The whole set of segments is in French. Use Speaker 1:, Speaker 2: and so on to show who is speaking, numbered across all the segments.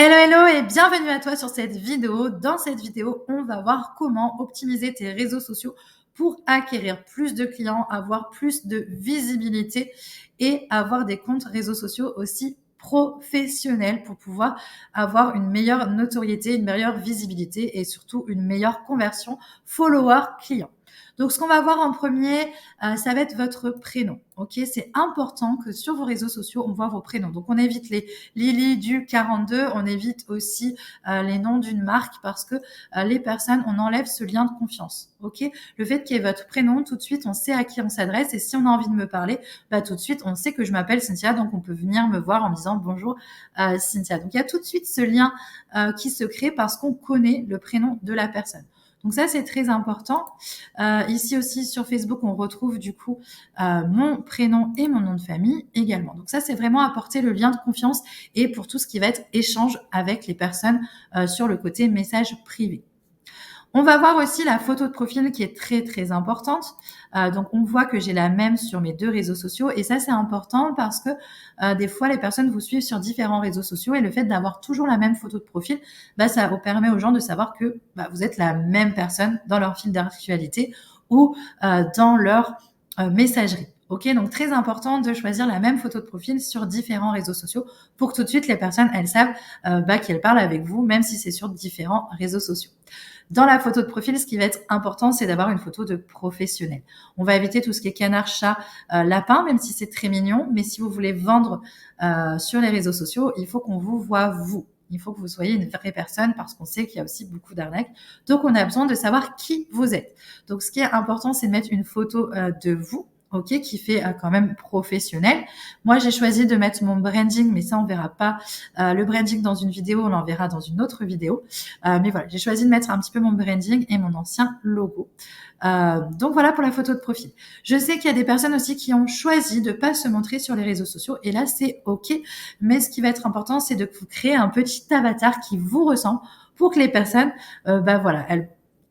Speaker 1: Hello, hello et bienvenue à toi sur cette vidéo. Dans cette vidéo, on va voir comment optimiser tes réseaux sociaux pour acquérir plus de clients, avoir plus de visibilité et avoir des comptes réseaux sociaux aussi professionnels pour pouvoir avoir une meilleure notoriété, une meilleure visibilité et surtout une meilleure conversion follower-client. Donc, ce qu'on va voir en premier, ça va être votre prénom. Ok, c'est important que sur vos réseaux sociaux, on voit vos prénoms. Donc, on évite les Lily du 42, on évite aussi les noms d'une marque parce que les personnes, on enlève ce lien de confiance. Ok, le fait qu'il y ait votre prénom, tout de suite, on sait à qui on s'adresse et si on a envie de me parler, bah tout de suite, on sait que je m'appelle Cynthia, donc on peut venir me voir en me disant bonjour Cynthia. Donc il y a tout de suite ce lien qui se crée parce qu'on connaît le prénom de la personne. Donc ça, c'est très important. Ici aussi, sur Facebook, on retrouve du coup mon prénom et mon nom de famille également. Donc ça, c'est vraiment apporter le lien de confiance et pour tout ce qui va être échange avec les personnes sur le côté message privé. On va voir aussi la photo de profil qui est très très importante. Donc on voit que j'ai la même sur mes deux réseaux sociaux et ça c'est important parce que des fois les personnes vous suivent sur différents réseaux sociaux et le fait d'avoir toujours la même photo de profil, ça permet aux gens de savoir que vous êtes la même personne dans leur fil d'actualité ou dans leur messagerie. Ok, donc très important de choisir la même photo de profil sur différents réseaux sociaux pour que tout de suite les personnes elles savent qu'elles parlent avec vous, même si c'est sur différents réseaux sociaux. Dans la photo de profil, ce qui va être important, c'est d'avoir une photo de professionnel. On va éviter tout ce qui est canard, chat, lapin, même si c'est très mignon. Mais si vous voulez vendre sur les réseaux sociaux, il faut qu'on vous voit vous. Il faut que vous soyez une vraie personne parce qu'on sait qu'il y a aussi beaucoup d'arnaques. Donc, on a besoin de savoir qui vous êtes. Donc, ce qui est important, c'est de mettre une photo de vous. Ok, qui fait quand même professionnel. Moi, j'ai choisi de mettre mon branding, mais ça, on verra pas le branding dans une vidéo, on en verra dans une autre vidéo. Mais voilà, j'ai choisi de mettre un petit peu mon branding et mon ancien logo. Donc voilà pour la photo de profil. Je sais qu'il y a des personnes aussi qui ont choisi de pas se montrer sur les réseaux sociaux et là c'est ok. Mais ce qui va être important, c'est de vous créer un petit avatar qui vous ressemble pour que les personnes, voilà,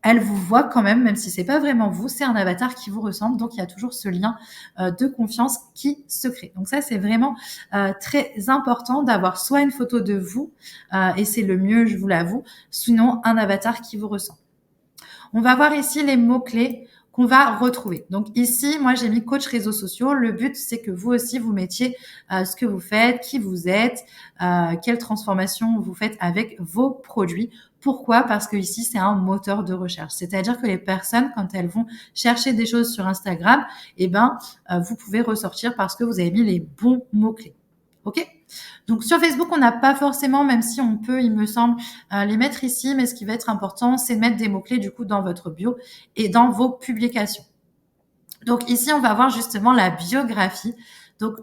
Speaker 1: elles vous voient quand même si c'est pas vraiment vous, c'est un avatar qui vous ressemble. Donc il y a toujours ce lien de confiance qui se crée. Donc ça c'est vraiment très important d'avoir soit une photo de vous et c'est le mieux, je vous l'avoue, sinon un avatar qui vous ressemble. On va voir ici les mots-clés qu'on va retrouver. Donc ici, moi, j'ai mis coach réseaux sociaux. Le but, c'est que vous aussi, vous mettiez ce que vous faites, qui vous êtes, quelle transformation vous faites avec vos produits. Pourquoi? Parce que ici, c'est un moteur de recherche. C'est-à-dire que les personnes, quand elles vont chercher des choses sur Instagram, vous pouvez ressortir parce que vous avez mis les bons mots-clés. OK? Donc sur Facebook, on n'a pas forcément, même si on peut, il me semble, les mettre ici, mais ce qui va être important, c'est de mettre des mots-clés du coup dans votre bio et dans vos publications. Donc ici, on va voir justement la biographie. Donc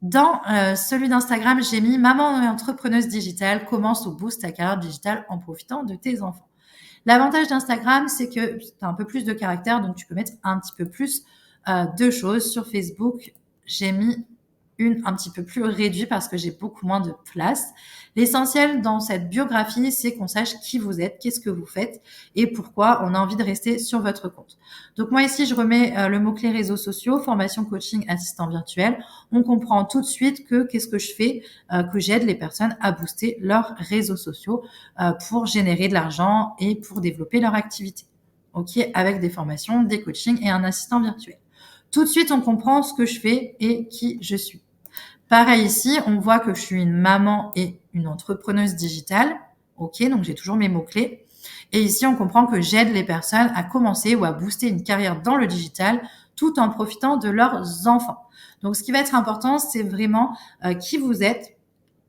Speaker 1: dans celui d'Instagram, j'ai mis maman et entrepreneuse digitale, commence ou boost ta carrière digitale en profitant de tes enfants. L'avantage d'Instagram, c'est que tu as un peu plus de caractère, donc tu peux mettre un petit peu plus de choses. Sur Facebook, j'ai mis un petit peu plus réduit parce que j'ai beaucoup moins de place. L'essentiel dans cette biographie, c'est qu'on sache qui vous êtes, qu'est-ce que vous faites et pourquoi on a envie de rester sur votre compte. Donc moi ici, je remets le mot-clé réseaux sociaux, formation, coaching, assistant virtuel. On comprend tout de suite que qu'est-ce que je fais, que j'aide les personnes à booster leurs réseaux sociaux pour générer de l'argent et pour développer leur activité. Ok, avec des formations, des coachings et un assistant virtuel. Tout de suite, on comprend ce que je fais et qui je suis. Pareil ici, on voit que je suis une maman et une entrepreneuse digitale. Ok, donc j'ai toujours mes mots-clés. Et ici, on comprend que j'aide les personnes à commencer ou à booster une carrière dans le digital tout en profitant de leurs enfants. Donc, ce qui va être important, c'est vraiment qui vous êtes,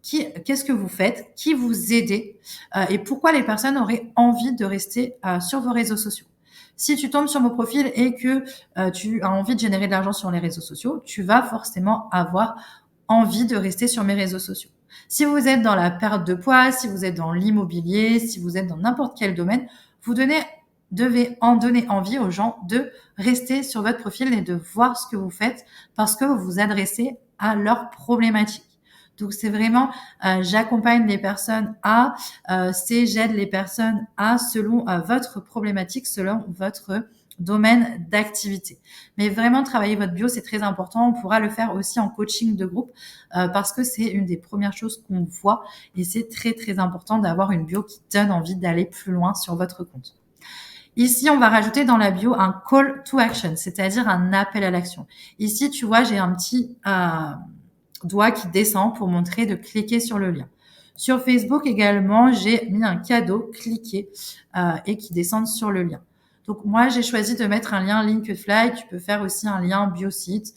Speaker 1: qu'est-ce que vous faites, qui vous aidez et pourquoi les personnes auraient envie de rester sur vos réseaux sociaux. Si tu tombes sur mon profil et que tu as envie de générer de l'argent sur les réseaux sociaux, tu vas forcément avoir envie de rester sur mes réseaux sociaux. Si vous êtes dans la perte de poids, si vous êtes dans l'immobilier, si vous êtes dans n'importe quel domaine, vous devez en donner envie aux gens de rester sur votre profil et de voir ce que vous faites parce que vous vous adressez à leurs problématiques. Donc c'est vraiment j'accompagne les personnes j'aide les personnes à selon votre problématique, selon votre domaine d'activité. Mais vraiment, travailler votre bio, c'est très important. On pourra le faire aussi en coaching de groupe parce que c'est une des premières choses qu'on voit et c'est très, très important d'avoir une bio qui donne envie d'aller plus loin sur votre compte. Ici, on va rajouter dans la bio un call to action, c'est-à-dire un appel à l'action. Ici, tu vois, j'ai un petit doigt qui descend pour montrer de cliquer sur le lien. Sur Facebook également, j'ai mis un cadeau, cliquer, et qui descend sur le lien. Donc moi, j'ai choisi de mettre un lien Linkfly. Tu peux faire aussi un lien BioSite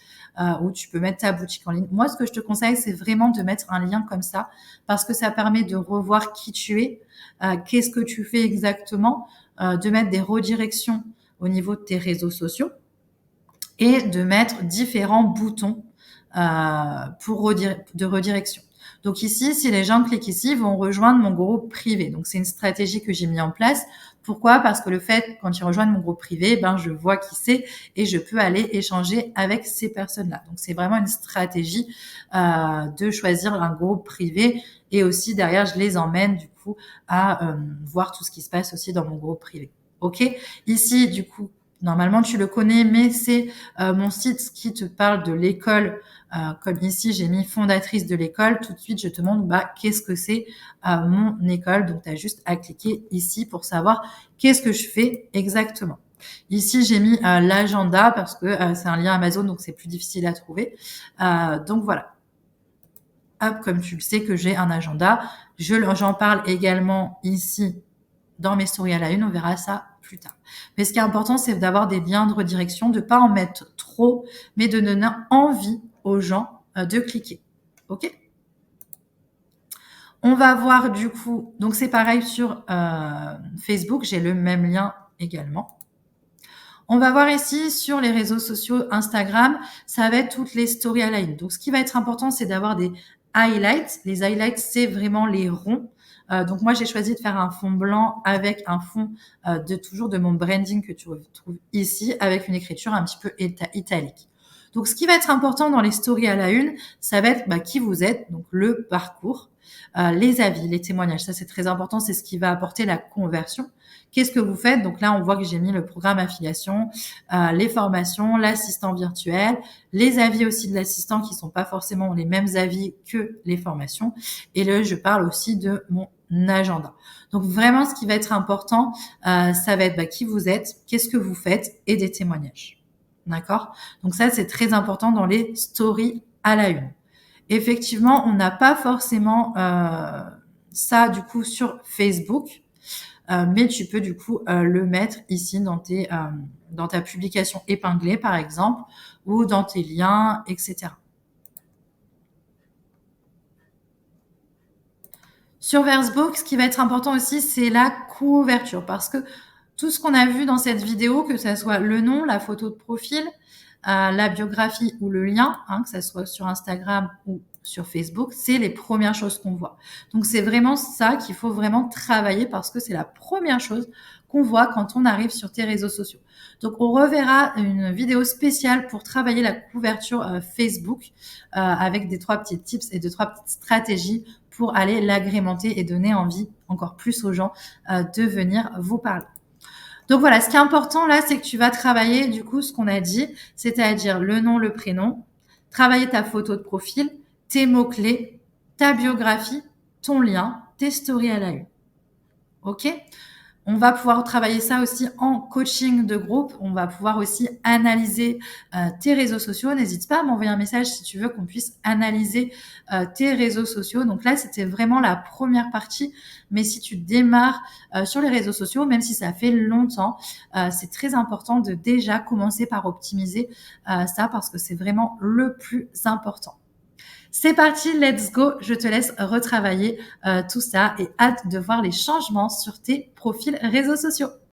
Speaker 1: où tu peux mettre ta boutique en ligne. Moi, ce que je te conseille, c'est vraiment de mettre un lien comme ça parce que ça permet de revoir qui tu es, qu'est-ce que tu fais exactement, de mettre des redirections au niveau de tes réseaux sociaux et de mettre différents boutons de redirection. Donc ici, si les gens cliquent ici, ils vont rejoindre mon groupe privé. Donc c'est une stratégie que j'ai mis en place. Pourquoi? Parce que le fait, quand ils rejoignent mon groupe privé, ben je vois qui c'est et je peux aller échanger avec ces personnes-là. Donc c'est vraiment une stratégie de choisir un groupe privé et aussi derrière, je les emmène du coup à voir tout ce qui se passe aussi dans mon groupe privé. Ok? Ici, du coup, normalement, tu le connais, mais c'est mon site qui te parle de l'école. Comme ici, j'ai mis fondatrice de l'école. Tout de suite, je te montre qu'est-ce que c'est mon école. Donc, tu as juste à cliquer ici pour savoir qu'est-ce que je fais exactement. Ici, j'ai mis l'agenda parce que c'est un lien Amazon, donc c'est plus difficile à trouver. Donc, voilà. Hop, comme tu le sais que j'ai un agenda. J'en parle également ici dans mes stories à la une, on verra ça plus tard. Mais ce qui est important, c'est d'avoir des liens de redirection, de pas en mettre trop, mais de donner envie aux gens de cliquer. OK? On va voir du coup, donc c'est pareil sur Facebook, j'ai le même lien également. On va voir ici sur les réseaux sociaux Instagram, ça va être toutes les stories à la une. Donc ce qui va être important, c'est d'avoir des highlights. Les highlights, c'est vraiment les ronds. Donc moi, j'ai choisi de faire un fond blanc avec un fond toujours de mon branding que tu retrouves ici avec une écriture un petit peu italique. Donc ce qui va être important dans les stories à la une, ça va être qui vous êtes, donc le parcours, les avis, les témoignages. Ça, c'est très important. C'est ce qui va apporter la conversion. Qu'est-ce que vous faites? Donc là, on voit que j'ai mis le programme affiliation, les formations, l'assistant virtuel, les avis aussi de l'assistant qui sont pas forcément les mêmes avis que les formations. Et je parle aussi de mon agenda. Donc vraiment, ce qui va être important, ça va être qui vous êtes, qu'est-ce que vous faites et des témoignages. D'accord? Donc ça, c'est très important dans les stories à la une. Effectivement, on n'a pas forcément ça du coup sur Facebook. Mais tu peux du coup le mettre ici dans ta publication épinglée par exemple ou dans tes liens, etc. Sur Versebook, ce qui va être important aussi, c'est la couverture parce que tout ce qu'on a vu dans cette vidéo, que ce soit le nom, la photo de profil, la biographie ou le lien, que ce soit sur Instagram ou sur Facebook, c'est les premières choses qu'on voit. Donc c'est vraiment ça qu'il faut vraiment travailler parce que c'est la première chose qu'on voit quand on arrive sur tes réseaux sociaux. Donc on reverra une vidéo spéciale pour travailler la couverture Facebook avec des 3 petits tips et 2-3 petites stratégies pour aller l'agrémenter et donner envie encore plus aux gens de venir vous parler. Donc voilà, ce qui est important là, c'est que tu vas travailler du coup ce qu'on a dit, c'est-à-dire le nom, le prénom, travailler ta photo de profil, tes mots-clés, ta biographie, ton lien, tes stories à la une. OK? On va pouvoir travailler ça aussi en coaching de groupe. On va pouvoir aussi analyser tes réseaux sociaux. N'hésite pas à m'envoyer un message si tu veux qu'on puisse analyser tes réseaux sociaux. Donc là, c'était vraiment la première partie. Mais si tu démarres sur les réseaux sociaux, même si ça fait longtemps, c'est très important de déjà commencer par optimiser ça parce que c'est vraiment le plus important. C'est parti, let's go. Je te laisse retravailler tout ça et hâte de voir les changements sur tes profils réseaux sociaux.